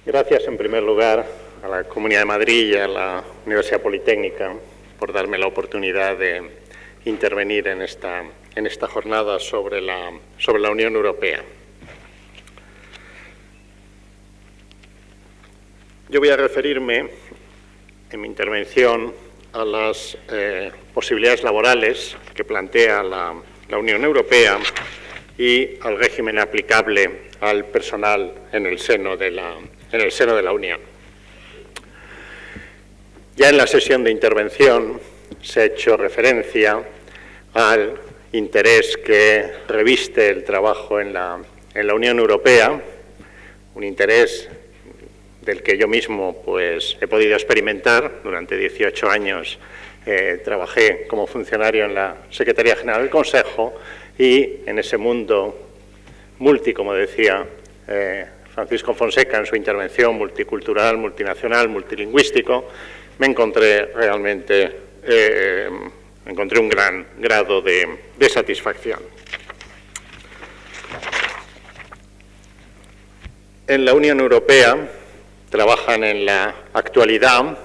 Gracias, en primer lugar, a la Comunidad de Madrid y a la Universidad Politécnica por darme la oportunidad de intervenir en esta jornada sobre la Unión Europea. Yo voy a referirme en mi intervención a las posibilidades laborales que plantea la Unión Europea y al régimen aplicable al personal en el seno de la Unión. Ya en la sesión de intervención se ha hecho referencia al interés que reviste el trabajo en la Unión Europea, un interés del que yo mismo he podido experimentar. Durante 18 años trabajé como funcionario en la Secretaría General del Consejo y en ese mundo como decía Francisco Fonseca en su intervención, multicultural, multinacional, multilingüístico, me encontré realmente un gran grado de satisfacción. En la Unión Europea trabajan en la actualidad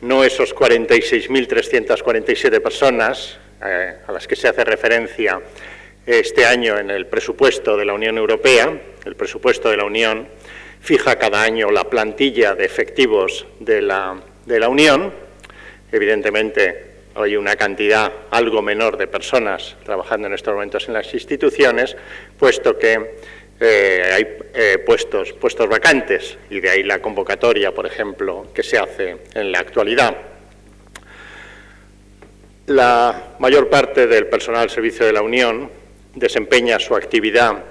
no esos 46.347 personas a las que se hace referencia este año en el presupuesto de la Unión Europea. El presupuesto de la Unión fija cada año la plantilla de efectivos de la Unión. Evidentemente, hay una cantidad algo menor de personas trabajando en estos momentos en las instituciones, puesto que hay puestos vacantes, y de ahí la convocatoria, por ejemplo, que se hace en la actualidad. La mayor parte del personal al servicio de la Unión desempeña su actividad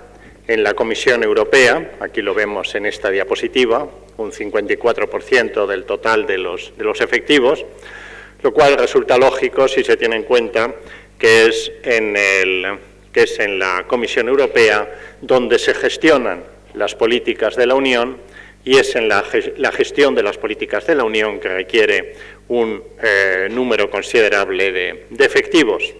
en la Comisión Europea. Aquí lo vemos en esta diapositiva, un 54% del total de los efectivos, lo cual resulta lógico si se tiene en cuenta que es en la Comisión Europea donde se gestionan las políticas de la Unión, y es en la gestión de las políticas de la Unión que requiere un número considerable de efectivos.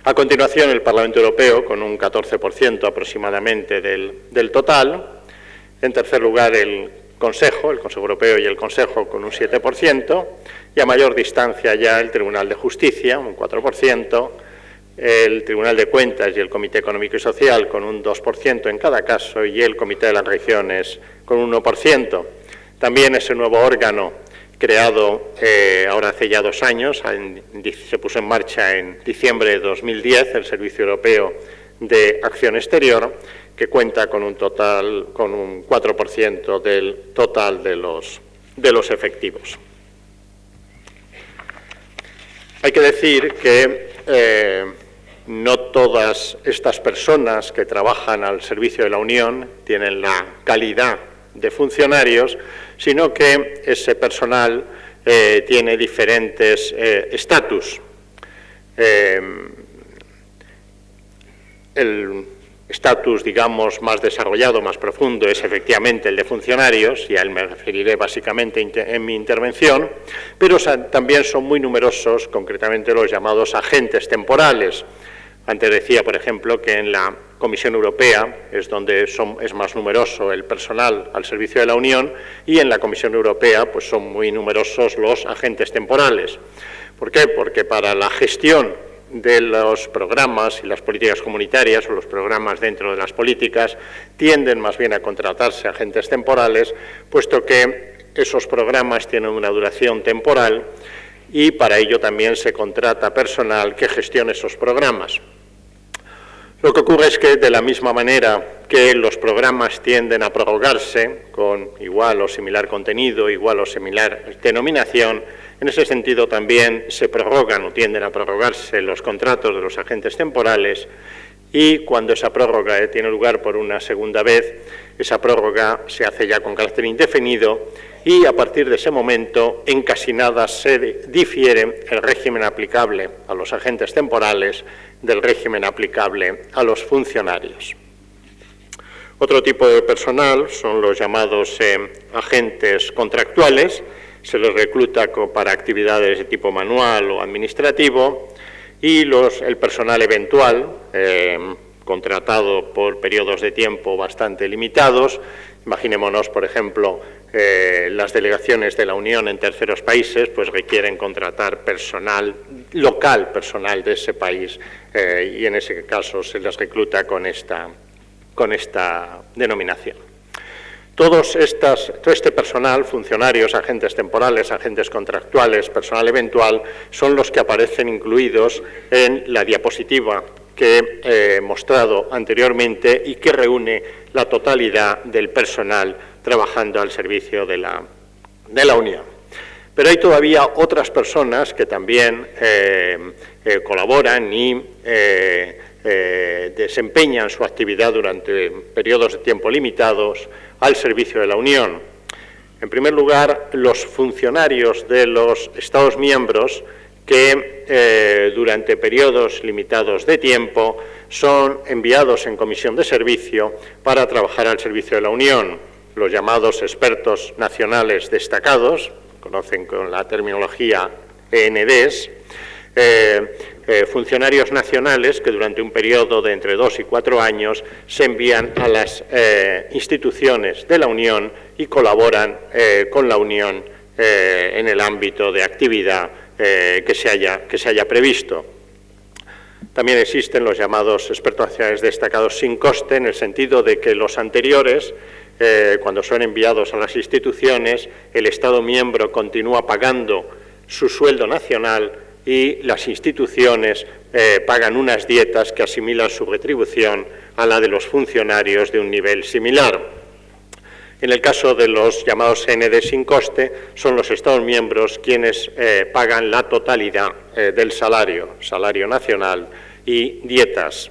A continuación, el Parlamento Europeo, con un 14% aproximadamente del total. En tercer lugar, el Consejo Europeo y el Consejo con un 7%, y a mayor distancia ya el Tribunal de Justicia, un 4%, el Tribunal de Cuentas y el Comité Económico y Social con un 2% en cada caso, y el Comité de las Regiones con un 1%. También ese nuevo órgano creado ahora hace ya 2 años, se puso en marcha en diciembre de 2010, el Servicio Europeo de Acción Exterior, que cuenta con un 4% del total de los efectivos. Hay que decir que no todas estas personas que trabajan al servicio de la Unión tienen la calidad de funcionarios, sino que ese personal tiene diferentes estatus. El estatus, digamos, más desarrollado, más profundo, es efectivamente el de funcionarios, y a él me referiré básicamente en mi intervención, pero también son muy numerosos, concretamente los llamados agentes temporales. Antes decía, por ejemplo, que en la Comisión Europea es donde es más numeroso el personal al servicio de la Unión, y en la Comisión Europea pues son muy numerosos los agentes temporales. ¿Por qué? Porque para la gestión de los programas y las políticas comunitarias, o los programas dentro de las políticas, tienden más bien a contratarse agentes temporales, puesto que esos programas tienen una duración temporal, y para ello también se contrata personal que gestione esos programas. Lo que ocurre es que, de la misma manera que los programas tienden a prorrogarse con igual o similar contenido, igual o similar denominación, en ese sentido también se prorrogan o tienden a prorrogarse los contratos de los agentes temporales, y cuando esa prórroga tiene lugar por una segunda vez, esa prórroga se hace ya con carácter indefinido, y a partir de ese momento en casi nada se difiere el régimen aplicable a los agentes temporales del régimen aplicable a los funcionarios. Otro tipo de personal son los llamados agentes contractuales. Se les recluta para actividades de tipo manual o administrativo, y el personal eventual, contratado por periodos de tiempo bastante limitados, Imaginémonos, por ejemplo, las delegaciones de la Unión en terceros países, pues requieren contratar personal local, personal de ese país, y en ese caso se les recluta con esta denominación. Todo este personal, funcionarios, agentes temporales, agentes contractuales, personal eventual, son los que aparecen incluidos en la diapositiva que he mostrado anteriormente y que reúne la totalidad del personal trabajando al servicio de la Unión. Pero hay todavía otras personas que también colaboran y desempeñan su actividad durante periodos de tiempo limitados al servicio de la Unión. En primer lugar, los funcionarios de los Estados miembros que durante periodos limitados de tiempo son enviados en comisión de servicio para trabajar al servicio de la Unión, los llamados expertos nacionales destacados, conocen con la terminología ENDs, funcionarios nacionales que durante un periodo de entre 2 y 4 años se envían a las instituciones de la Unión y colaboran con la Unión en el ámbito de actividad que se haya previsto. También existen los llamados expertos nacionales destacados sin coste, en el sentido de que los anteriores, cuando son enviados a las instituciones, el Estado miembro continúa pagando su sueldo nacional y las instituciones pagan unas dietas que asimilan su retribución a la de los funcionarios de un nivel similar. En el caso de los llamados ND sin coste, son los Estados miembros quienes pagan la totalidad del salario nacional y dietas.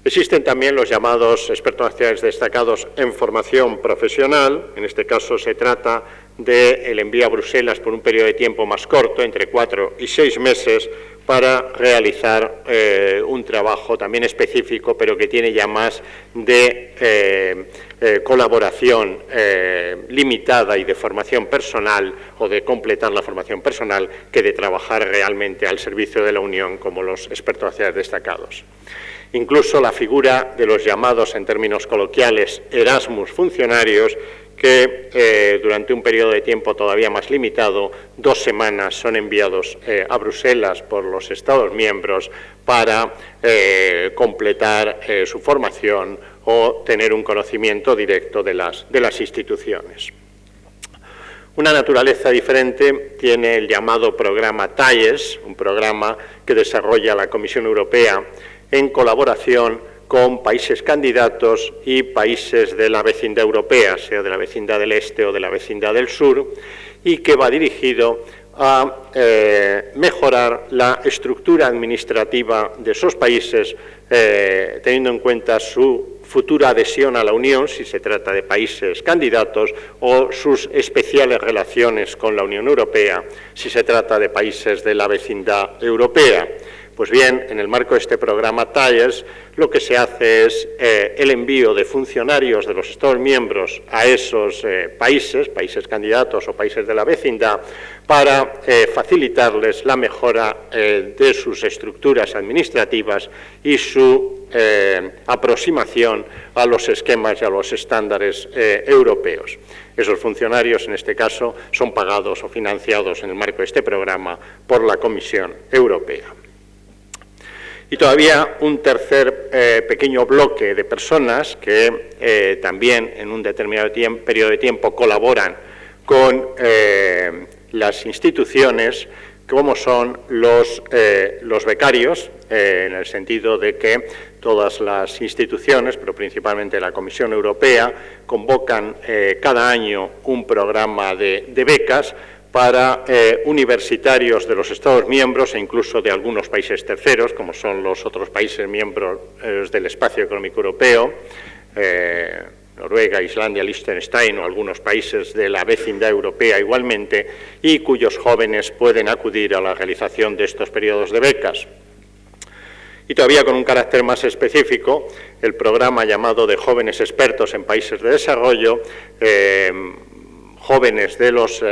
Existen también los llamados expertos nacionales destacados en formación profesional. En este caso se trata del envío a Bruselas por un periodo de tiempo más corto, entre 4 y 6 meses, para realizar un trabajo también específico, pero que tiene ya más de colaboración limitada y de formación personal, o de completar la formación personal, que de trabajar realmente al servicio de la Unión como los expertos nacionales destacados. Incluso la figura de los llamados, en términos coloquiales, Erasmus funcionarios, que durante un periodo de tiempo todavía más limitado, 2 semanas, son enviados a Bruselas por los Estados miembros para completar su formación o tener un conocimiento directo de las instituciones. Una naturaleza diferente tiene el llamado programa TAIES, un programa que desarrolla la Comisión Europea en colaboración con países candidatos y países de la vecindad europea, sea de la vecindad del este o de la vecindad del sur, y que va dirigido a mejorar la estructura administrativa de esos países, teniendo en cuenta su futura adhesión a la Unión, si se trata de países candidatos, o sus especiales relaciones con la Unión Europea, si se trata de países de la vecindad europea. Pues bien, en el marco de este programa TAIES, lo que se hace es el envío de funcionarios de los Estados miembros a esos países candidatos o países de la vecindad, para facilitarles la mejora de sus estructuras administrativas y su aproximación a los esquemas y a los estándares europeos. Esos funcionarios, en este caso, son pagados o financiados en el marco de este programa por la Comisión Europea. Y todavía un tercer pequeño bloque de personas que también en un determinado periodo de tiempo colaboran con las instituciones, como son los becarios, en el sentido de que todas las instituciones, pero principalmente la Comisión Europea, convocan cada año un programa de becas para universitarios de los Estados miembros e incluso de algunos países terceros, como son los otros países miembros del Espacio Económico Europeo, Noruega, Islandia, Liechtenstein o algunos países de la vecindad europea igualmente, y cuyos jóvenes pueden acudir a la realización de estos periodos de becas. Y todavía con un carácter más específico, el programa llamado de jóvenes expertos en países de desarrollo, jóvenes de los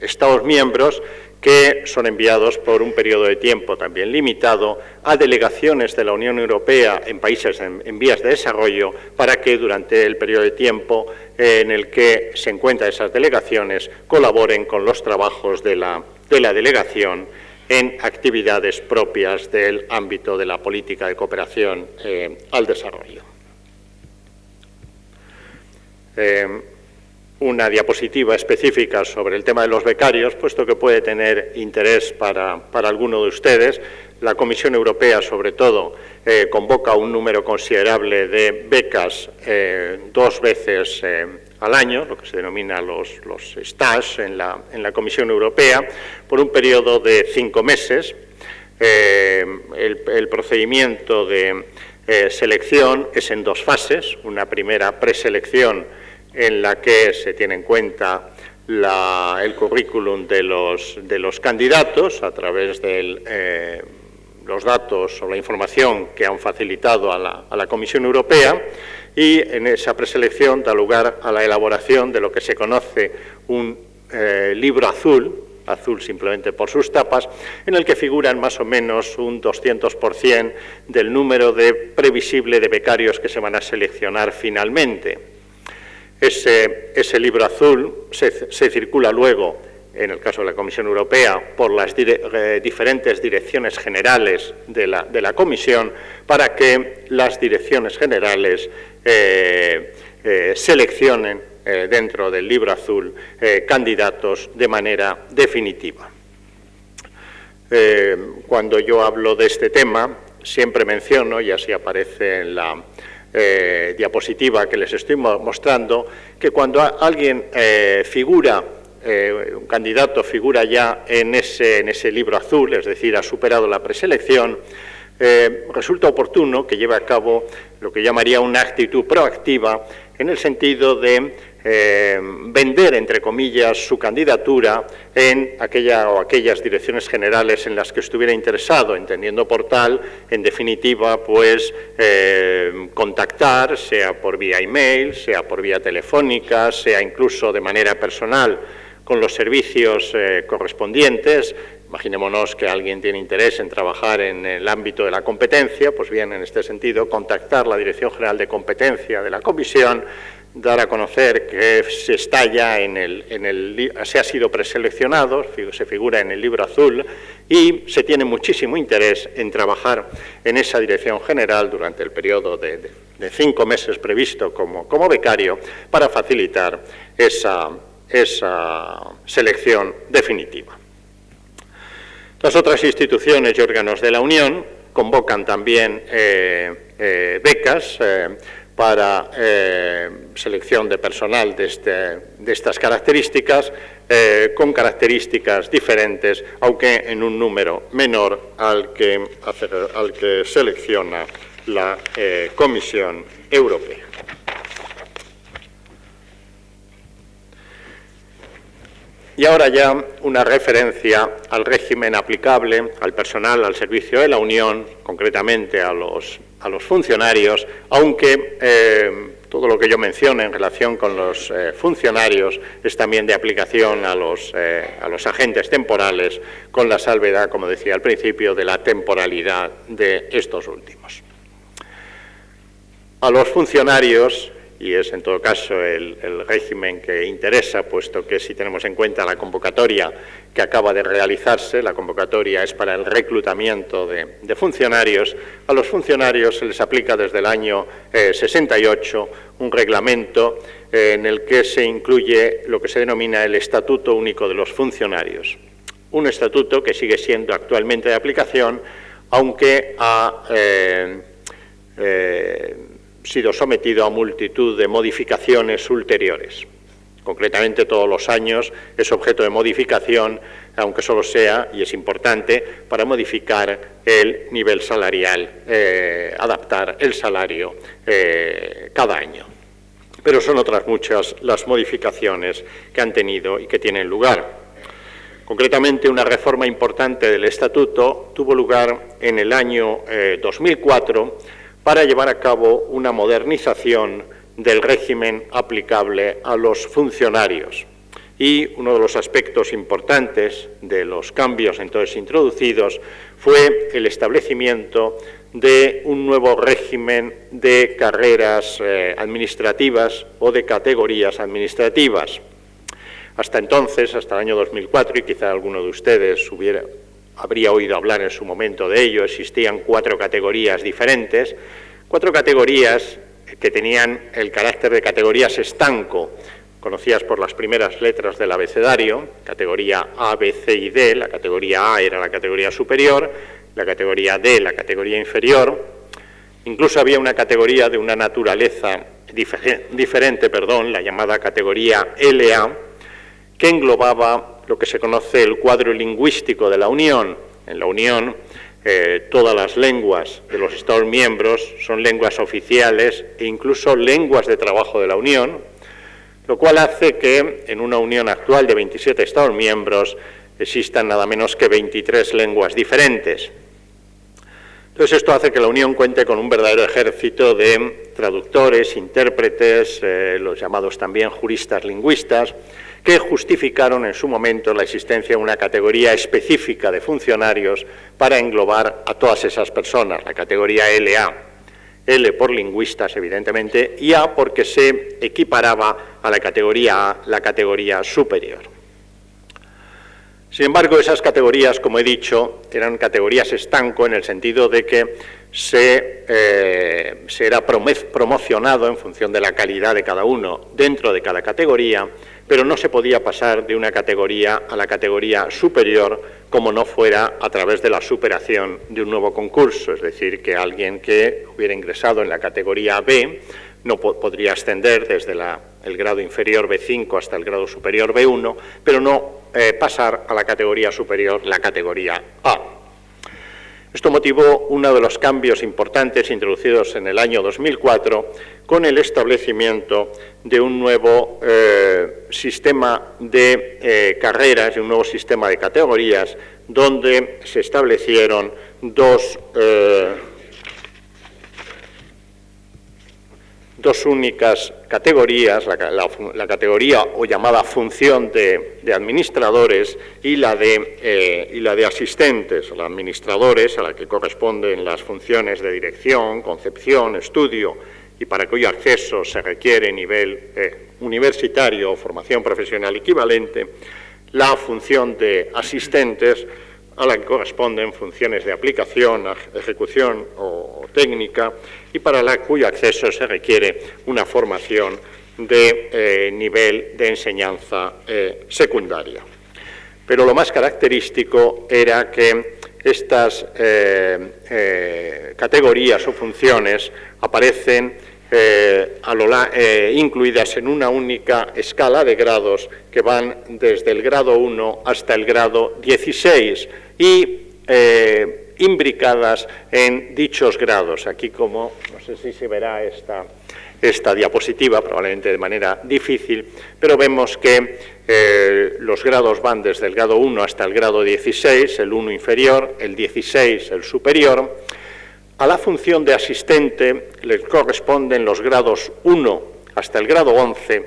Estados miembros que son enviados por un periodo de tiempo también limitado a delegaciones de la Unión Europea en países en vías de desarrollo para que durante el periodo de tiempo en el que se encuentran esas delegaciones colaboren con los trabajos de la delegación en actividades propias del ámbito de la política de cooperación al desarrollo. Una diapositiva específica sobre el tema de los becarios, puesto que puede tener interés para alguno de ustedes. La Comisión Europea, sobre todo, convoca un número considerable de becas 2 veces al año, lo que se denomina los stage en la Comisión Europea, por un periodo de 5 meses. El procedimiento de selección es en 2 fases, una primera preselección en la que se tiene en cuenta el currículum de los candidatos a través de los datos o la información que han facilitado a la Comisión Europea, y en esa preselección da lugar a la elaboración de lo que se conoce un libro azul simplemente por sus tapas, en el que figuran más o menos un 200% del número previsible de becarios que se van a seleccionar finalmente. Ese libro azul se circula luego, en el caso de la Comisión Europea, por las diferentes direcciones generales de la Comisión, para que las direcciones generales seleccionen dentro del libro azul candidatos de manera definitiva. Cuando yo hablo de este tema, siempre menciono, y así aparece en la diapositiva que les estoy mostrando, que cuando alguien un candidato figura ya en ese libro azul, es decir, ha superado la preselección, resulta oportuno que lleve a cabo lo que llamaría una actitud proactiva, en el sentido de vender, entre comillas, su candidatura en aquellas direcciones generales en las que estuviera interesado, entendiendo por tal, en definitiva, pues contactar, sea por vía email, sea por vía telefónica, sea incluso de manera personal, con los servicios correspondientes. Imaginémonos que alguien tiene interés en trabajar en el ámbito de la competencia, pues bien, en este sentido, contactar la Dirección General de Competencia de la Comisión, dar a conocer que se está ya se ha sido preseleccionado, se figura en el libro azul, y se tiene muchísimo interés en trabajar en esa dirección general durante el periodo de 5 meses previsto como becario, para facilitar esa selección definitiva. Las otras instituciones y órganos de la Unión convocan también becas para selección de personal de estas características, con características diferentes, aunque en un número menor al que selecciona la Comisión Europea. Y ahora ya una referencia al régimen aplicable al personal al servicio de la Unión, concretamente a los funcionarios, aunque todo lo que yo menciono en relación con los funcionarios es también de aplicación a los agentes temporales, con la salvedad, como decía al principio, de la temporalidad de estos últimos. A los funcionarios, y es en todo caso el régimen que interesa, puesto que si tenemos en cuenta la convocatoria que acaba de realizarse, la convocatoria es para el reclutamiento de funcionarios. A los funcionarios se les aplica desde el año 68 un reglamento en el que se incluye lo que se denomina el Estatuto Único de los Funcionarios. Un estatuto que sigue siendo actualmente de aplicación, aunque ha sido sometido a multitud de modificaciones ulteriores. Concretamente, todos los años es objeto de modificación, aunque solo sea, y es importante, para modificar el nivel salarial, adaptar el salario cada año. Pero son otras muchas las modificaciones que han tenido y que tienen lugar. Concretamente, una reforma importante del Estatuto tuvo lugar en el año 2004, para llevar a cabo una modernización del régimen aplicable a los funcionarios. y uno de los aspectos importantes de los cambios entonces introducidos fue el establecimiento de un nuevo régimen de carreras administrativas o de categorías administrativas. Hasta entonces, hasta el año 2004, y quizá alguno de ustedes habría oído hablar en su momento de ello, existían 4 categorías diferentes, 4 categorías que tenían el carácter de categorías estanco, conocidas por las primeras letras del abecedario, categoría A, B, C y D. La categoría A era la categoría superior, la categoría D la categoría inferior. Incluso había una categoría de una naturaleza diferente, la llamada categoría LA, que englobaba lo que se conoce el cuadro lingüístico de la Unión. En la Unión, todas las lenguas de los Estados miembros son lenguas oficiales e incluso lenguas de trabajo de la Unión, lo cual hace que en una Unión actual de 27 Estados miembros existan nada menos que 23 lenguas diferentes. Entonces esto hace que la Unión cuente con un verdadero ejército de traductores, intérpretes, los llamados también juristas lingüistas, que justificaron en su momento la existencia de una categoría específica de funcionarios para englobar a todas esas personas, la categoría LA. L por lingüistas, evidentemente, y A porque se equiparaba a la categoría A, la categoría superior. Sin embargo, esas categorías, como he dicho, eran categorías estanco en el sentido de que se era promocionado en función de la calidad de cada uno dentro de cada categoría, pero no se podía pasar de una categoría a la categoría superior como no fuera a través de la superación de un nuevo concurso, es decir, que alguien que hubiera ingresado en la categoría B no podría ascender desde el grado inferior B5 hasta el grado superior B1, pero no pasar a la categoría superior, la categoría A. Esto motivó uno de los cambios importantes introducidos en el año 2004 con el establecimiento de un nuevo sistema de carreras y un nuevo sistema de categorías donde se establecieron dos únicas categorías, la categoría o llamada función de administradores y la de asistentes. Los administradores, a la que corresponden las funciones de dirección, concepción, estudio, y para cuyo acceso se requiere nivel universitario o formación profesional equivalente, la función de asistentes, a la que corresponden funciones de aplicación, ejecución o técnica, y para cuyo acceso se requiere una formación de nivel de enseñanza secundaria. Pero lo más característico era que estas categorías o funciones aparecen incluidas en una única escala de grados que van desde el grado 1 hasta el grado 16 y imbricadas en dichos grados. Aquí, como no sé si se verá esta diapositiva, probablemente de manera difícil, pero vemos que los grados van desde el grado 1 hasta el grado 16, el 1 inferior, el 16 el superior. A la función de asistente le corresponden los grados 1 hasta el grado 11,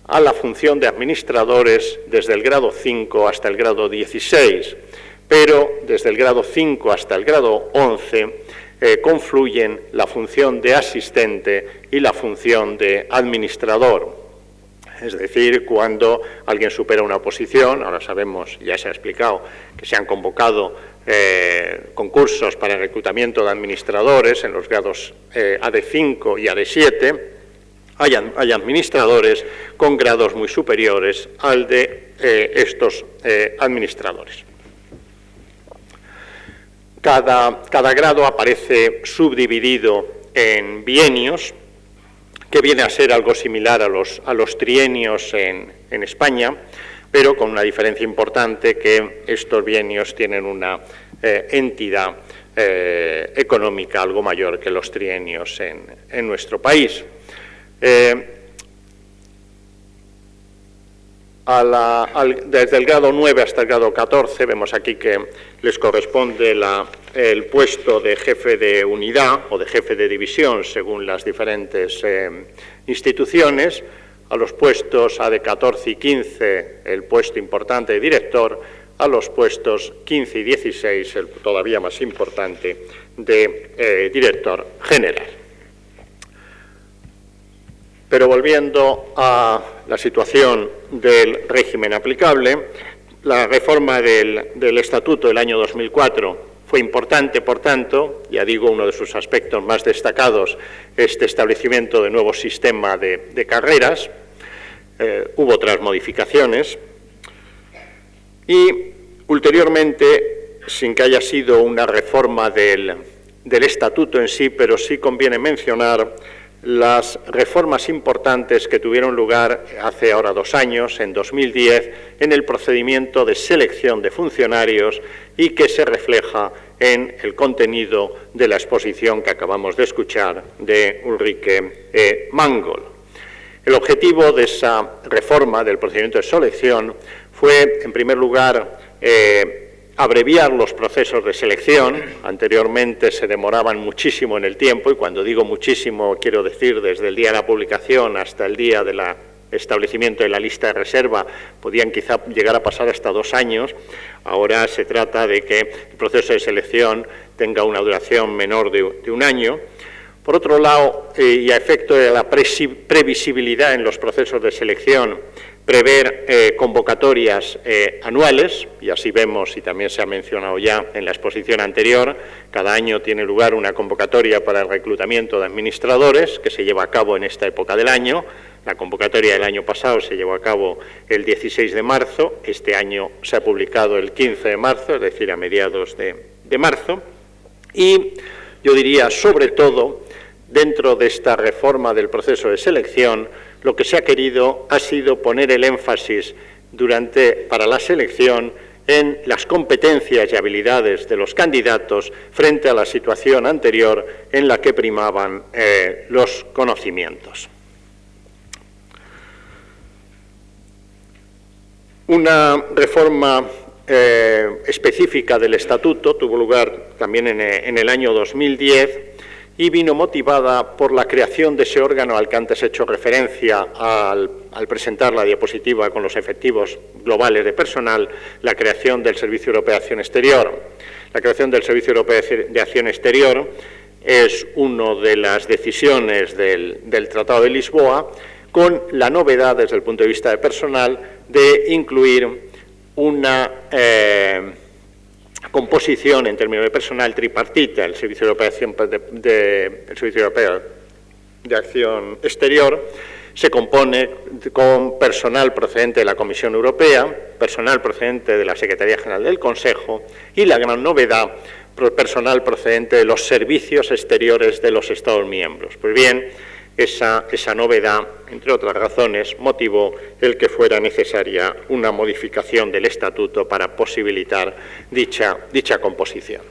a la función de administradores desde el grado 5 hasta el grado 16, pero desde el grado 5 hasta el grado 11 confluyen la función de asistente y la función de administrador. Es decir, cuando alguien supera una posición, ahora sabemos, ya se ha explicado, que se han convocado concursos para el reclutamiento de administradores en los grados AD5 y AD7, hay administradores con grados muy superiores al de estos administradores. Cada grado aparece subdividido en bienios, que viene a ser algo similar a los trienios en España, pero con una diferencia importante, que estos bienios tienen una entidad económica algo mayor que los trienios en nuestro país. Desde el grado 9 hasta el grado 14 vemos aquí que les corresponde el puesto de jefe de unidad o de jefe de división según las diferentes instituciones. a los puestos AD 14 y 15, el puesto importante de director, a los puestos 15 y 16, el todavía más importante, de director general. Pero volviendo a la situación del régimen aplicable, la reforma del Estatuto del año 2004 fue importante, por tanto, ya digo, uno de sus aspectos más destacados, este establecimiento de nuevo sistema de carreras. Hubo otras modificaciones y, ulteriormente, sin que haya sido una reforma del Estatuto en sí, pero sí conviene mencionar las reformas importantes que tuvieron lugar hace ahora 2 años, en 2010, en el procedimiento de selección de funcionarios y que se refleja en el contenido de la exposición que acabamos de escuchar de Ulrike Mangold. El objetivo de esa reforma del procedimiento de selección fue, en primer lugar, abreviar los procesos de selección. Anteriormente se demoraban muchísimo en el tiempo, y cuando digo muchísimo quiero decir desde el día de la publicación hasta el día del establecimiento de la lista de reserva, podían quizá llegar a pasar hasta 2 años. Ahora se trata de que el proceso de selección tenga una duración menor de 1 año. Por otro lado, y a efecto de la previsibilidad en los procesos de selección, prever convocatorias anuales, y así vemos, y también se ha mencionado ya en la exposición anterior, cada año tiene lugar una convocatoria para el reclutamiento de administradores que se lleva a cabo en esta época del año. La convocatoria del año pasado se llevó a cabo el 16 de marzo, este año se ha publicado el 15 de marzo, es decir, a mediados de marzo, y yo diría, sobre todo, dentro de esta reforma del proceso de selección, lo que se ha querido ha sido poner el énfasis para la selección en las competencias y habilidades de los candidatos frente a la situación anterior en la que primaban los conocimientos. Una reforma específica del Estatuto tuvo lugar también en el año 2010 y vino motivada por la creación de ese órgano al que antes he hecho referencia al presentar la diapositiva con los efectivos globales de personal, la creación del Servicio Europeo de Acción Exterior. La creación del Servicio Europeo de Acción Exterior es una de las decisiones del Tratado de Lisboa, con la novedad desde el punto de vista de personal de incluir una composición en términos de personal tripartita. El Servicio Europeo de Acción Exterior se compone con personal procedente de la Comisión Europea, personal procedente de la Secretaría General del Consejo y la gran novedad, personal procedente de los servicios exteriores de los Estados miembros. Pues bien, esa novedad, entre otras razones, motivó el que fuera necesaria una modificación del Estatuto para posibilitar dicha composición.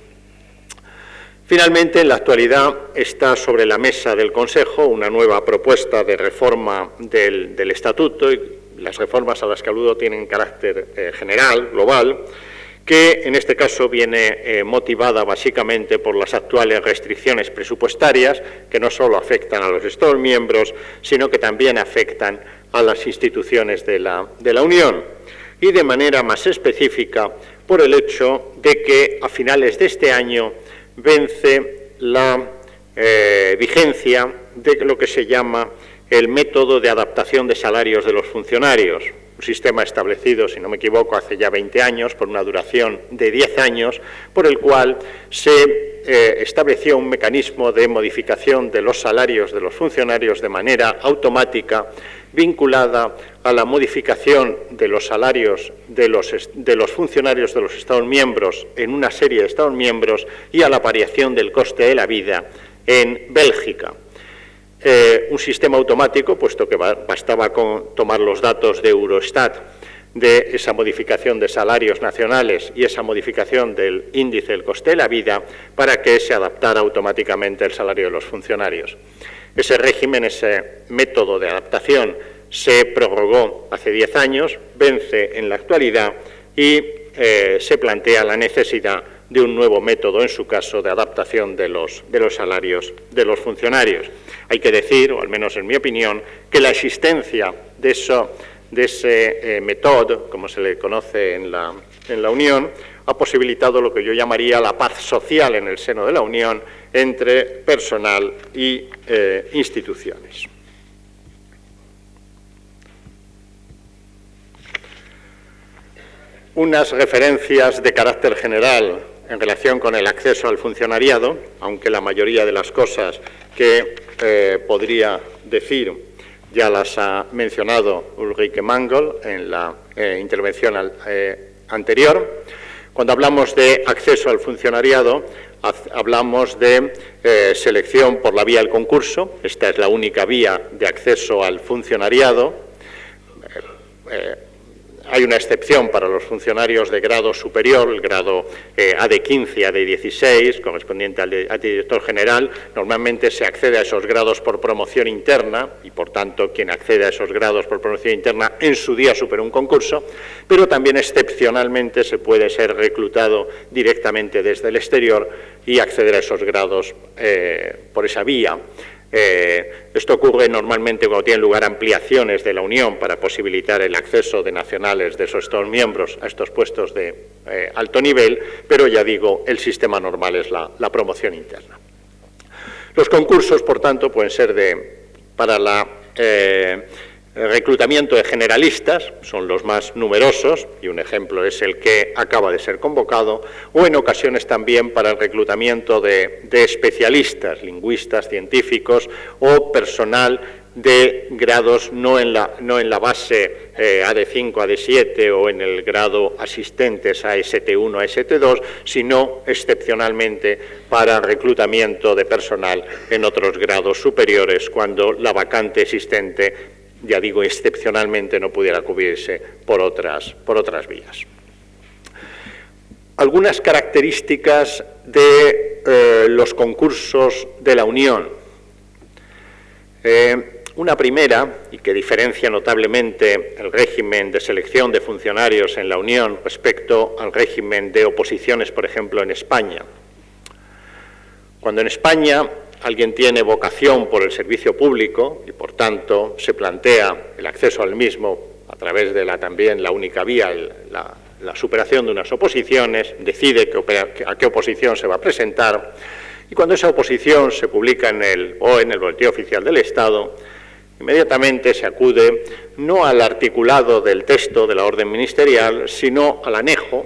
Finalmente, en la actualidad está sobre la mesa del Consejo una nueva propuesta de reforma del Estatuto, y las reformas a las que aludo tienen carácter general, global, que en este caso viene motivada básicamente por las actuales restricciones presupuestarias, que no solo afectan a los Estados miembros, sino que también afectan a las instituciones de la Unión, y de manera más específica por el hecho de que a finales de este año vence la vigencia de lo que se llama el método de adaptación de salarios de los funcionarios, un sistema establecido, si no me equivoco, hace ya 20 años, por una duración de 10 años, por el cual se estableció un mecanismo de modificación de los salarios de los funcionarios de manera automática, vinculada a la modificación de los salarios de los funcionarios de los Estados miembros en una serie de Estados miembros y a la variación del coste de la vida en Bélgica. Un sistema automático, puesto que bastaba con tomar los datos de Eurostat de esa modificación de salarios nacionales y esa modificación del índice del coste de la vida para que se adaptara automáticamente el salario de los funcionarios. Ese régimen, ese método de adaptación se prorrogó hace 10 años, vence en la actualidad y se plantea la necesidad de un nuevo método, en su caso, de adaptación de los salarios de los funcionarios. Hay que decir, o al menos en mi opinión, que la existencia de ese método, como se le conoce en la Unión, ha posibilitado lo que yo llamaría la paz social en el seno de la Unión entre personal y instituciones. Unas referencias de carácter general en relación con el acceso al funcionariado, aunque la mayoría de las cosas que podría decir ya las ha mencionado Ulrike Mangold en la intervención anterior. Cuando hablamos de acceso al funcionariado, hablamos de selección por la vía del concurso. Esta es la única vía de acceso al funcionariado. Hay una excepción para los funcionarios de grado superior, el grado AD15 y AD16, correspondiente al director general. Normalmente se accede a esos grados por promoción interna y, por tanto, quien accede a esos grados por promoción interna en su día supera un concurso, pero también excepcionalmente se puede ser reclutado directamente desde el exterior y acceder a esos grados por esa vía. Esto ocurre normalmente cuando tienen lugar ampliaciones de la Unión para posibilitar el acceso de nacionales de esos Estados miembros a estos puestos de alto nivel, pero ya digo, el sistema normal es la promoción interna. Los concursos, por tanto, pueden ser para el reclutamiento de generalistas, son los más numerosos, y un ejemplo es el que acaba de ser convocado, o en ocasiones también para el reclutamiento de especialistas, lingüistas, científicos o personal de grados no en la base AD5, AD7 o en el grado asistentes a ST1, a ST2, sino excepcionalmente para reclutamiento de personal en otros grados superiores cuando la vacante existente, ya digo, excepcionalmente no pudiera cubrirse por otras vías. Algunas características de los concursos de la Unión. Una primera, y que diferencia notablemente el régimen de selección de funcionarios en la Unión respecto al régimen de oposiciones, por ejemplo, en España. Cuando en España alguien tiene vocación por el servicio público y, por tanto, se plantea el acceso al mismo a través de también la única vía, la superación de unas oposiciones, decide a qué oposición se va a presentar, y cuando esa oposición se publica en el Boletín Oficial del Estado, inmediatamente se acude no al articulado del texto de la orden ministerial, sino al anejo,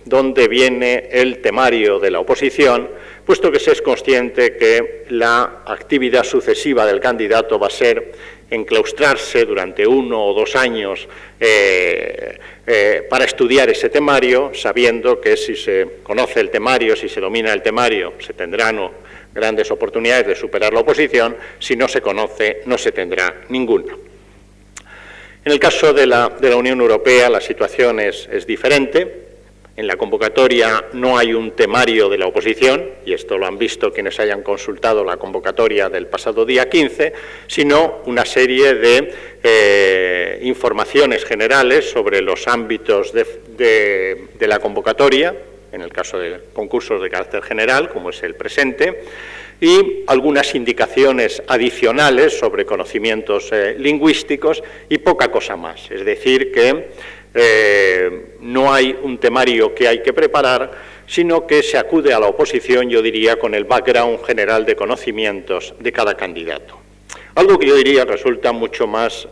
donde viene el temario de la oposición, puesto que se es consciente que la actividad sucesiva del candidato va a ser enclaustrarse durante 1 o 2 años para estudiar ese temario, sabiendo que si se conoce el temario, si se domina el temario, se tendrán grandes oportunidades de superar la oposición; si no se conoce, no se tendrá ninguna. En el caso de la Unión Europea, la situación es diferente. En la convocatoria no hay un temario de la oposición, y esto lo han visto quienes hayan consultado la convocatoria del pasado día 15, sino una serie de informaciones generales sobre los ámbitos de la convocatoria, en el caso de concursos de carácter general, como es el presente, y algunas indicaciones adicionales sobre conocimientos lingüísticos y poca cosa más. Es decir, que no hay un temario que hay que preparar, sino que se acude a la oposición, yo diría, con el background general de conocimientos de cada candidato. Algo que yo diría resulta mucho más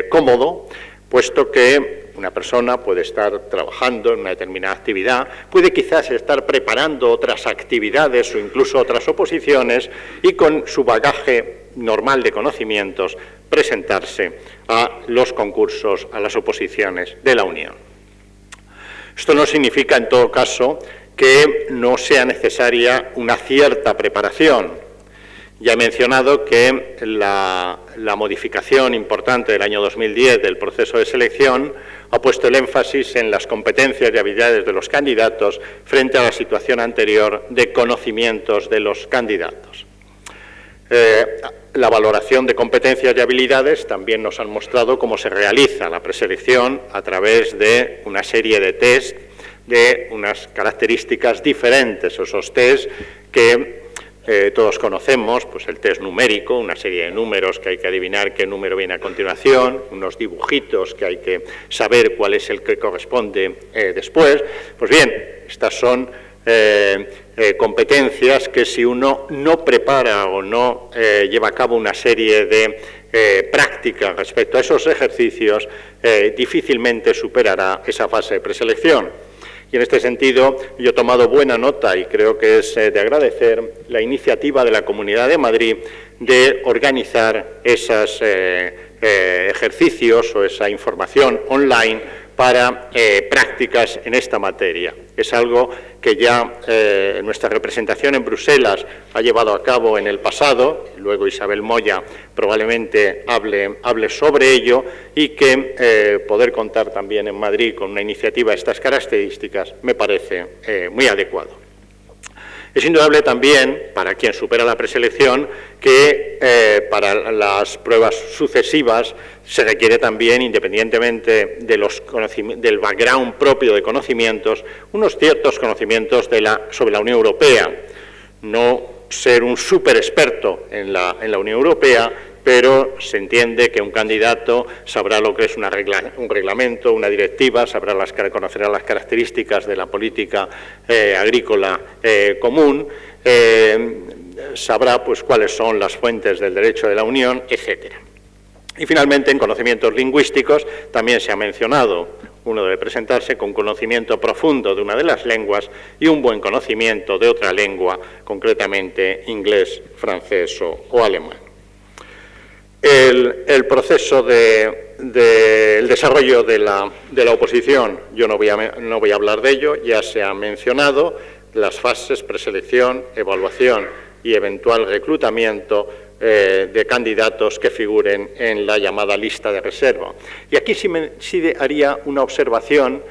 cómodo, puesto que una persona puede estar trabajando en una determinada actividad, puede quizás estar preparando otras actividades o incluso otras oposiciones, y con su bagaje normal de conocimientos presentarse a los concursos, a las oposiciones de la Unión. Esto no significa, en todo caso, que no sea necesaria una cierta preparación. Ya he mencionado que la modificación importante del año 2010 del proceso de selección ha puesto el énfasis en las competencias y habilidades de los candidatos frente a la situación anterior de conocimientos de los candidatos. La valoración de competencias y habilidades también nos han mostrado cómo se realiza la preselección a través de una serie de test de unas características diferentes, esos test que todos conocemos, pues el test numérico, una serie de números que hay que adivinar qué número viene a continuación, unos dibujitos que hay que saber cuál es el que corresponde después. Pues bien, estas son competencias que si uno no prepara o no lleva a cabo una serie de prácticas respecto a esos ejercicios, difícilmente superará esa fase de preselección. Y en este sentido yo he tomado buena nota y creo que es de agradecer la iniciativa de la Comunidad de Madrid de organizar esos ejercicios o esa información online para prácticas en esta materia. Es algo que ya nuestra representación en Bruselas ha llevado a cabo en el pasado, luego Isabel Moya probablemente hable sobre ello, y que poder contar también en Madrid con una iniciativa de estas características me parece muy adecuado. Es indudable también, para quien supera la preselección, que para las pruebas sucesivas se requiere también, independientemente de del background propio de conocimientos, unos ciertos conocimientos sobre la Unión Europea. No ser un súper experto en la Unión Europea, pero se entiende que un candidato sabrá lo que es un reglamento, una directiva, conocerá las características de la política agrícola común, sabrá pues cuáles son las fuentes del derecho de la Unión, etcétera. Y finalmente, en conocimientos lingüísticos también se ha mencionado: uno debe presentarse con conocimiento profundo de una de las lenguas y un buen conocimiento de otra lengua, concretamente inglés, francés o alemán. El proceso del desarrollo de la oposición, yo no voy a hablar de ello, ya se ha mencionado las fases: preselección, evaluación y eventual reclutamiento de candidatos que figuren en la llamada lista de reserva. Y aquí sí haría una observación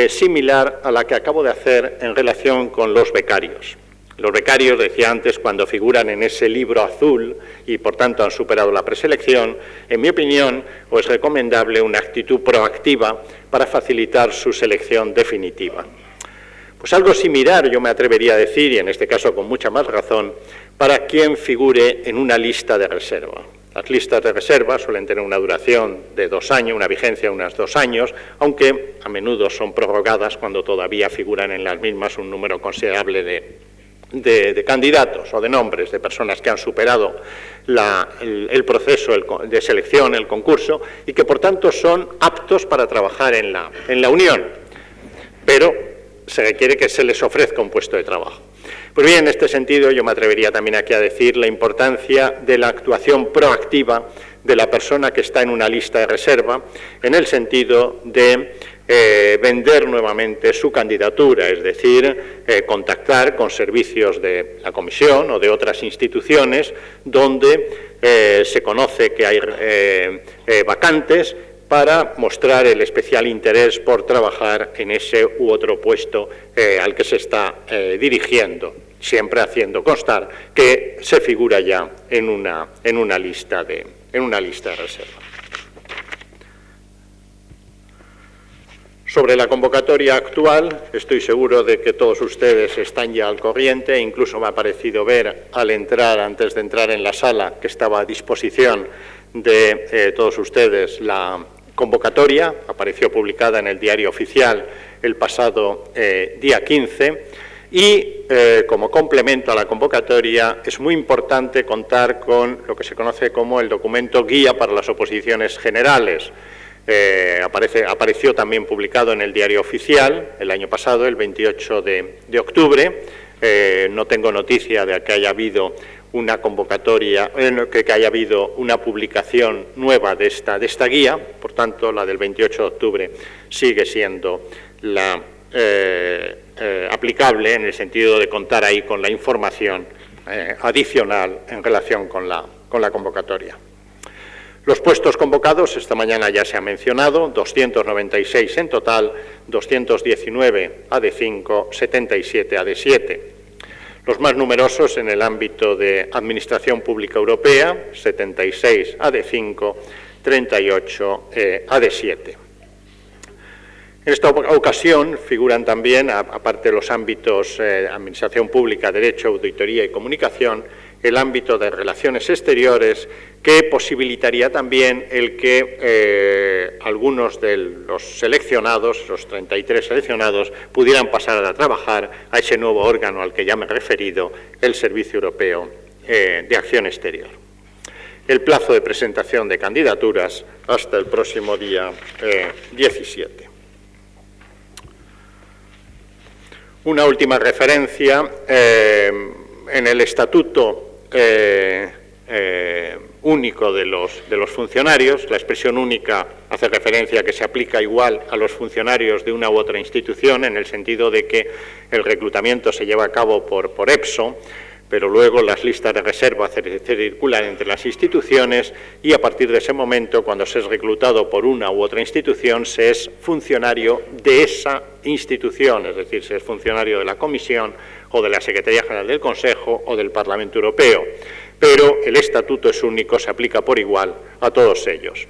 similar a la que acabo de hacer en relación con los becarios. Los becarios, decía antes, cuando figuran en ese libro azul y por tanto han superado la preselección, en mi opinión, es recomendable una actitud proactiva para facilitar su selección definitiva. Pues algo similar yo me atrevería a decir, y en este caso con mucha más razón, para quien figure en una lista de reserva. Las listas de reserva suelen tener una duración de 2 años, una vigencia de unos 2 años, aunque a menudo son prorrogadas cuando todavía figuran en las mismas un número considerable de candidatos o de nombres de personas que han superado el proceso de selección, el concurso, y que por tanto son aptos para trabajar en la Unión, pero se requiere que se les ofrezca un puesto de trabajo. Pues bien, en este sentido yo me atrevería también aquí a decir la importancia de la actuación proactiva de la persona que está en una lista de reserva, en el sentido de vender nuevamente su candidatura, es decir, contactar con servicios de la Comisión o de otras instituciones donde se conoce que hay vacantes, para mostrar el especial interés por trabajar en ese u otro puesto al que se está dirigiendo, siempre haciendo constar que se figura ya en una lista de reserva. Sobre la convocatoria actual, estoy seguro de que todos ustedes están ya al corriente, incluso me ha parecido ver antes de entrar en la sala, que estaba a disposición de todos ustedes la convocatoria. Apareció publicada en el Diario Oficial el pasado día 15, y como complemento a la convocatoria es muy importante contar con lo que se conoce como el documento guía para las oposiciones generales. Apareció también publicado en el Diario Oficial el año pasado, el 28 de octubre. No tengo noticia de que haya habido una convocatoria, que haya habido una publicación nueva de esta guía, por tanto la del 28 de octubre sigue siendo la aplicable, en el sentido de contar ahí con la información adicional en relación con la convocatoria. Los puestos convocados, esta mañana ya se ha mencionado, 296 en total, 219 AD5, 77 AD7. Los más numerosos en el ámbito de Administración Pública Europea, 76 AD5, 38 AD7. En esta ocasión figuran también, aparte de los ámbitos Administración Pública, Derecho, Auditoría y Comunicación, el ámbito de Relaciones Exteriores, que posibilitaría también el que algunos de los seleccionados, los 33 seleccionados, pudieran pasar a trabajar a ese nuevo órgano al que ya me he referido, el Servicio Europeo de Acción Exterior. El plazo de presentación de candidaturas hasta el próximo día 17. Una última referencia, en el Estatuto único de los funcionarios, la expresión única hace referencia a que se aplica igual a los funcionarios de una u otra institución, en el sentido de que el reclutamiento se lleva a cabo por EPSO, pero luego las listas de reserva se circulan entre las instituciones y a partir de ese momento, cuando se es reclutado por una u otra institución, se es funcionario de esa institución, es decir, se es funcionario de la Comisión o de la Secretaría General del Consejo o del Parlamento Europeo. Pero el Estatuto es único, se aplica por igual a todos ellos.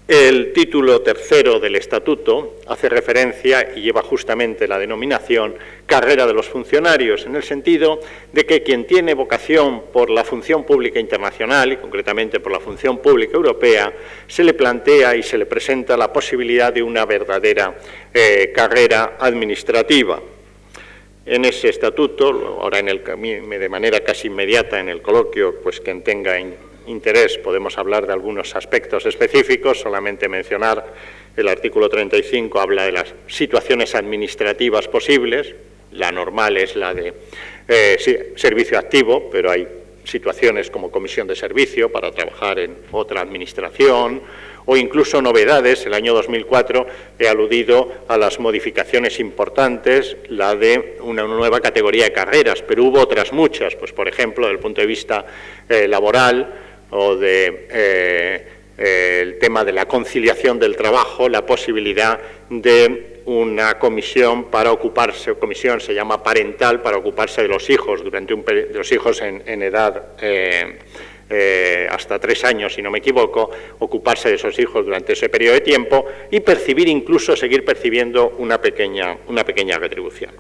El título tercero del Estatuto hace referencia y lleva justamente la denominación carrera de los funcionarios, en el sentido de que quien tiene vocación por la función pública internacional y concretamente por la función pública europea, se le plantea y se le presenta la posibilidad de una verdadera carrera administrativa. En ese estatuto, ahora de manera casi inmediata en el coloquio, pues quien tenga interés podemos hablar de algunos aspectos específicos, solamente mencionar el artículo 35 habla de las situaciones administrativas posibles, la normal es la de servicio activo, pero hay situaciones como comisión de servicio para trabajar en otra administración, o incluso novedades. El año 2004 he aludido a las modificaciones importantes, la de una nueva categoría de carreras, pero hubo otras muchas, pues por ejemplo, desde el punto de vista laboral o el tema de la conciliación del trabajo, la posibilidad de una comisión para ocuparse, comisión se llama parental, para ocuparse de los hijos durante de los hijos en edad hasta 3 años, si no me equivoco, ocuparse de esos hijos durante ese periodo de tiempo y percibir, incluso seguir percibiendo una pequeña retribución.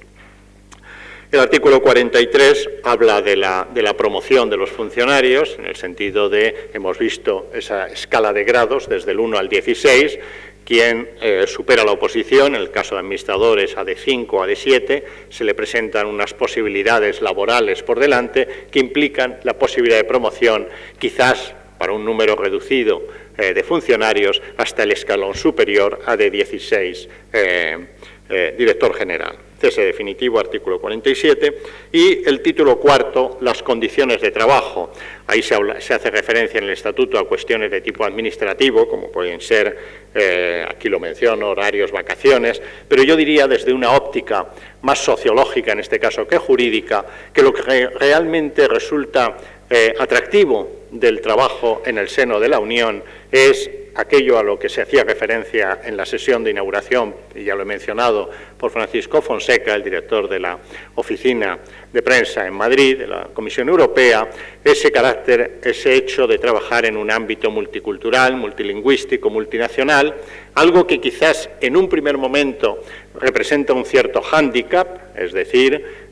El artículo 43 habla de la promoción de los funcionarios, en el sentido de, hemos visto esa escala de grados desde el 1 al 16, quien supera la oposición, en el caso de administradores a D5 a D7, se le presentan unas posibilidades laborales por delante que implican la posibilidad de promoción, quizás para un número reducido de funcionarios, hasta el escalón superior a D16, director general. Cese definitivo, artículo 47, y el título cuarto, las condiciones de trabajo. Ahí se hace referencia en el Estatuto a cuestiones de tipo administrativo, como pueden ser, aquí lo menciono, horarios, vacaciones, pero yo diría desde una óptica más sociológica, en este caso, que jurídica, que lo que realmente resulta atractivo del trabajo en el seno de la Unión es aquello a lo que se hacía referencia en la sesión de inauguración, y ya lo he mencionado, por Francisco Fonseca, el director de la Oficina de Prensa en Madrid, de la Comisión Europea, ese carácter, ese hecho de trabajar en un ámbito multicultural, multilingüístico, multinacional, algo que quizás en un primer momento representa un cierto hándicap, es decir,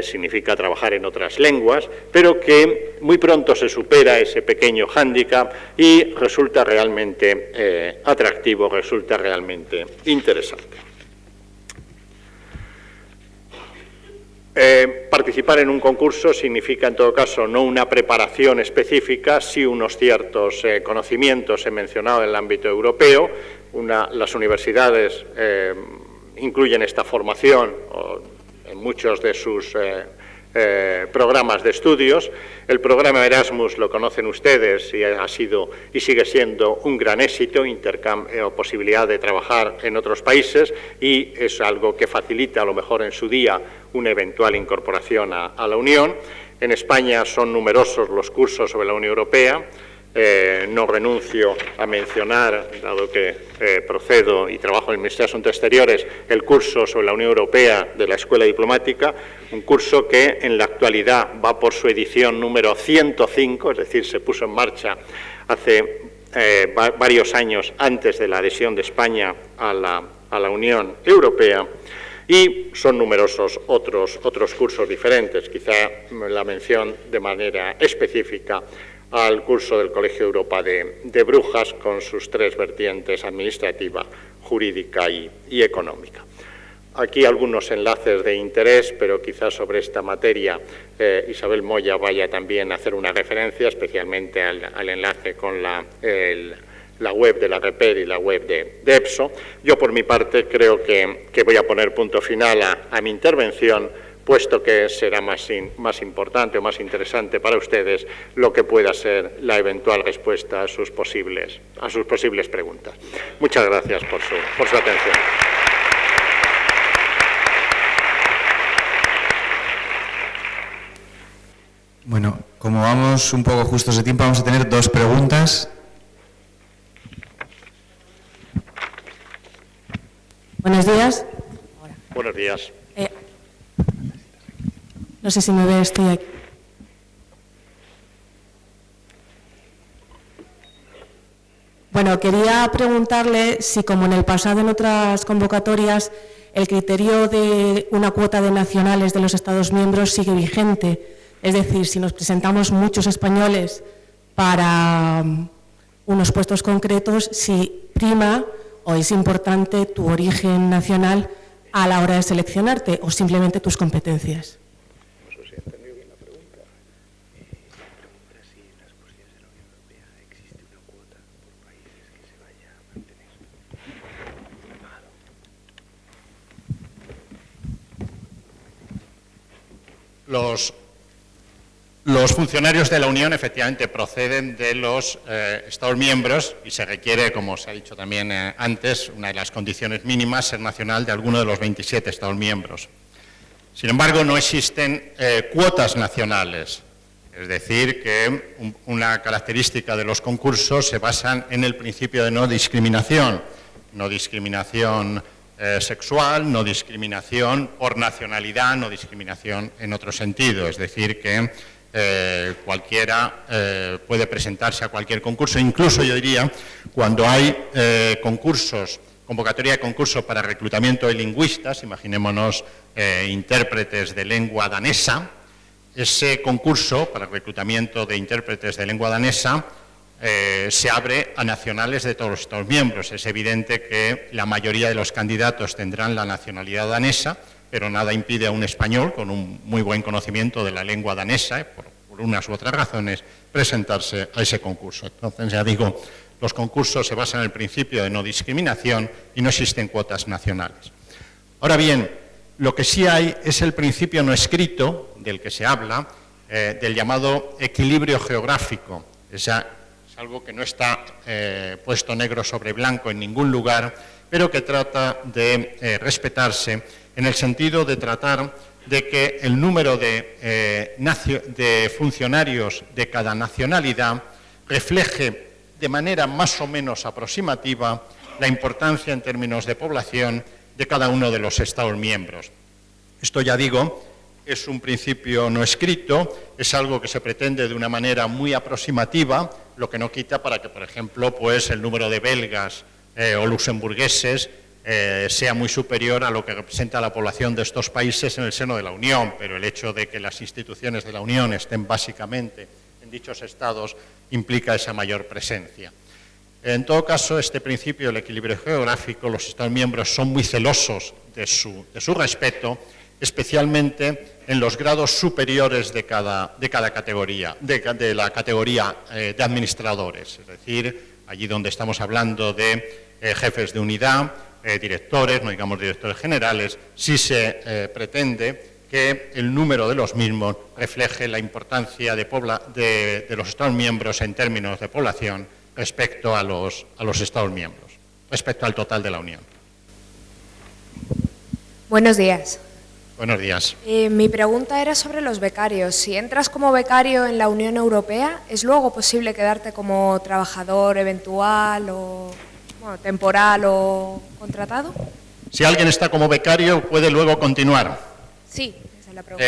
significa trabajar en otras lenguas, pero que muy pronto se supera ese pequeño hándicap y resulta realmente atractivo, resulta realmente interesante. Participar en un concurso significa, en todo caso, no una preparación específica, sí unos ciertos conocimientos, he mencionado en el ámbito europeo. Las universidades incluyen esta formación en muchos de sus programas de estudios. El programa Erasmus lo conocen ustedes y ha sido y sigue siendo un gran éxito, posibilidad de trabajar en otros países, y es algo que facilita a lo mejor en su día una eventual incorporación a la Unión. En España son numerosos los cursos sobre la Unión Europea. No renuncio a mencionar, dado que procedo y trabajo en el Ministerio de Asuntos Exteriores, el curso sobre la Unión Europea de la Escuela Diplomática, un curso que en la actualidad va por su edición número 105, es decir, se puso en marcha hace varios años antes de la adhesión de España a a la Unión Europea, y son numerosos otros cursos diferentes, quizá la mención de manera específica al curso del Colegio Europa de Brujas, con sus 3 vertientes: administrativa, jurídica y económica. Aquí algunos enlaces de interés, pero quizás sobre esta materia Isabel Moya vaya también a hacer una referencia, especialmente al enlace con la web de la REPER y la web de EPSO. Yo, por mi parte, creo que voy a poner punto final a mi intervención, puesto que será más importante o más interesante para ustedes lo que pueda ser la eventual respuesta a sus posibles preguntas. Muchas gracias por su atención. Bueno, como vamos un poco justos de tiempo, vamos a tener 2 preguntas. Buenos días. Buenos días. No sé si me ve, estoy aquí. Bueno, quería preguntarle si, como en el pasado en otras convocatorias, el criterio de una cuota de nacionales de los Estados miembros sigue vigente. Es decir, si nos presentamos muchos españoles para unos puestos concretos, si prima o es importante tu origen nacional a la hora de seleccionarte o simplemente tus competencias. No sé si he entendido bien la pregunta. Pregunta si en las posiciones de la Unión Europea existe una cuota por países que se vaya a mantener. Los funcionarios de la Unión efectivamente proceden de los Estados miembros y se requiere, como se ha dicho también antes, una de las condiciones mínimas, ser nacional de alguno de los 27 Estados miembros. Sin embargo, no existen cuotas nacionales, es decir, que una característica de los concursos se basan en el principio de no discriminación sexual, no discriminación por nacionalidad, no discriminación en otro sentido, es decir, que cualquiera puede presentarse a cualquier concurso, incluso yo diría, cuando hay convocatoria de concursos para reclutamiento de lingüistas, imaginémonos intérpretes de lengua danesa, ese concurso para reclutamiento de intérpretes de lengua danesa se abre a nacionales de todos los Estados miembros. Es evidente que la mayoría de los candidatos tendrán la nacionalidad danesa, pero nada impide a un español con un muy buen conocimiento de la lengua danesa, por unas u otras razones, presentarse a ese concurso. Entonces, ya digo, los concursos se basan en el principio de no discriminación y no existen cuotas nacionales. Ahora bien, lo que sí hay es el principio no escrito, del que se habla, del llamado equilibrio geográfico. Es algo que no está puesto negro sobre blanco en ningún lugar, pero que trata de respetarse en el sentido de tratar de que el número de funcionarios de cada nacionalidad refleje de manera más o menos aproximativa la importancia en términos de población de cada uno de los Estados miembros. Esto, ya digo, es un principio no escrito, es algo que se pretende de una manera muy aproximativa, lo que no quita para que, por ejemplo, pues el número de belgas o luxemburgueses sea muy superior a lo que representa la población de estos países en el seno de la Unión, pero el hecho de que las instituciones de la Unión estén básicamente en dichos estados implica esa mayor presencia. En todo caso, este principio del equilibrio geográfico, los Estados miembros son muy celosos de su respeto, especialmente en los grados superiores de cada categoría, de la categoría de administradores, es decir, allí donde estamos hablando de jefes de unidad, directores, no digamos directores generales, sí se pretende que el número de los mismos refleje la importancia de los Estados miembros en términos de población respecto a los Estados miembros, respecto al total de la Unión. Buenos días. Buenos días. Mi pregunta era sobre los becarios. Si entras como becario en la Unión Europea, ¿es luego posible quedarte como trabajador eventual o temporal o contratado? Si alguien está como becario, ¿puede luego continuar? Sí, esa es la pregunta.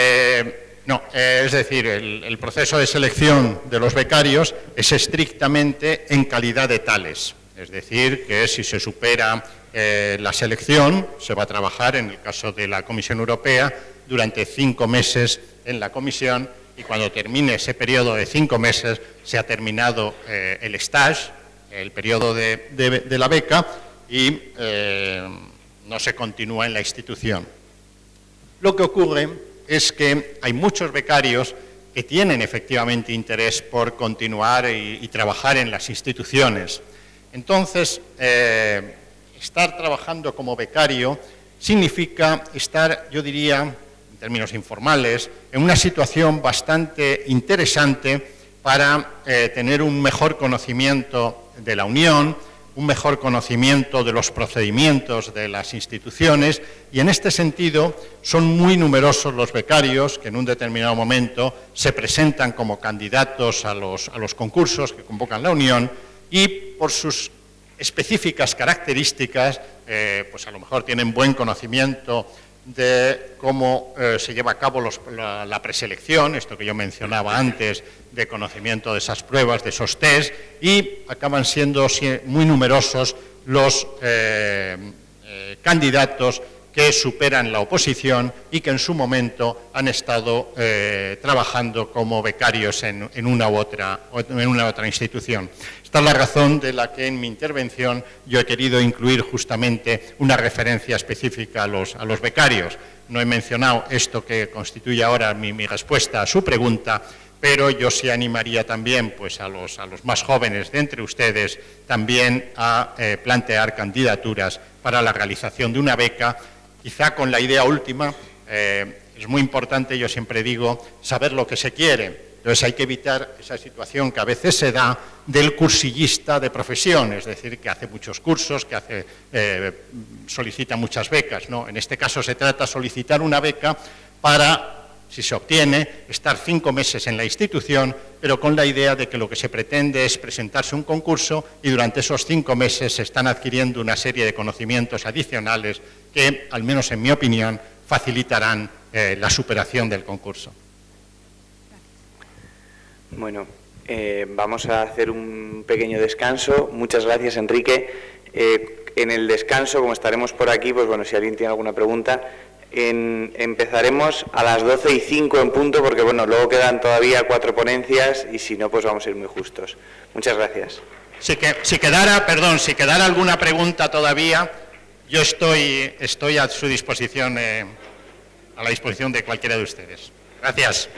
No, es decir, el proceso de selección de los becarios es estrictamente en calidad de tales. Es decir, que si se supera la selección se va a trabajar, en el caso de la Comisión Europea, durante 5 meses en la Comisión, y cuando termine ese periodo de 5 meses se ha terminado el stage, el periodo de la beca, y no se continúa en la institución. Lo que ocurre es que hay muchos becarios que tienen efectivamente interés por continuar y trabajar en las instituciones. Entonces, estar trabajando como becario significa estar, yo diría, en términos informales, en una situación bastante interesante para tener un mejor conocimiento de la Unión, un mejor conocimiento de los procedimientos de las instituciones, y en este sentido son muy numerosos los becarios que en un determinado momento se presentan como candidatos a los concursos que convocan la Unión, y por sus específicas características, pues a lo mejor tienen buen conocimiento de cómo se lleva a cabo la preselección, esto que yo mencionaba antes, de conocimiento de esas pruebas, de esos test, y acaban siendo muy numerosos los candidatos que superan la oposición y que en su momento han estado trabajando como becarios en una u otra institución. Esta es la razón de la que en mi intervención yo he querido incluir justamente una referencia específica a los becarios. No he mencionado esto que constituye ahora mi respuesta a su pregunta, pero yo sí animaría también pues, a los más jóvenes de entre ustedes también a plantear candidaturas para la realización de una beca, quizá con la idea última. Es muy importante, yo siempre digo, saber lo que se quiere. Entonces hay que evitar esa situación que a veces se da del cursillista de profesión, es decir, que hace muchos cursos, que solicita muchas becas, ¿no? En este caso se trata de solicitar una beca para, si se obtiene, estar 5 meses en la institución, pero con la idea de que lo que se pretende es presentarse un concurso y durante esos 5 meses se están adquiriendo una serie de conocimientos adicionales que, al menos en mi opinión, facilitarán la superación del concurso. Bueno, vamos a hacer un pequeño descanso. Muchas gracias, Enrique. En el descanso, como estaremos por aquí, pues bueno, si alguien tiene alguna pregunta, empezaremos a las 12:05 en punto, porque bueno, luego quedan todavía 4 ponencias y si no, pues vamos a ir muy justos. Muchas gracias. Si quedara alguna pregunta todavía, yo estoy a su disposición, a la disposición de cualquiera de ustedes. Gracias.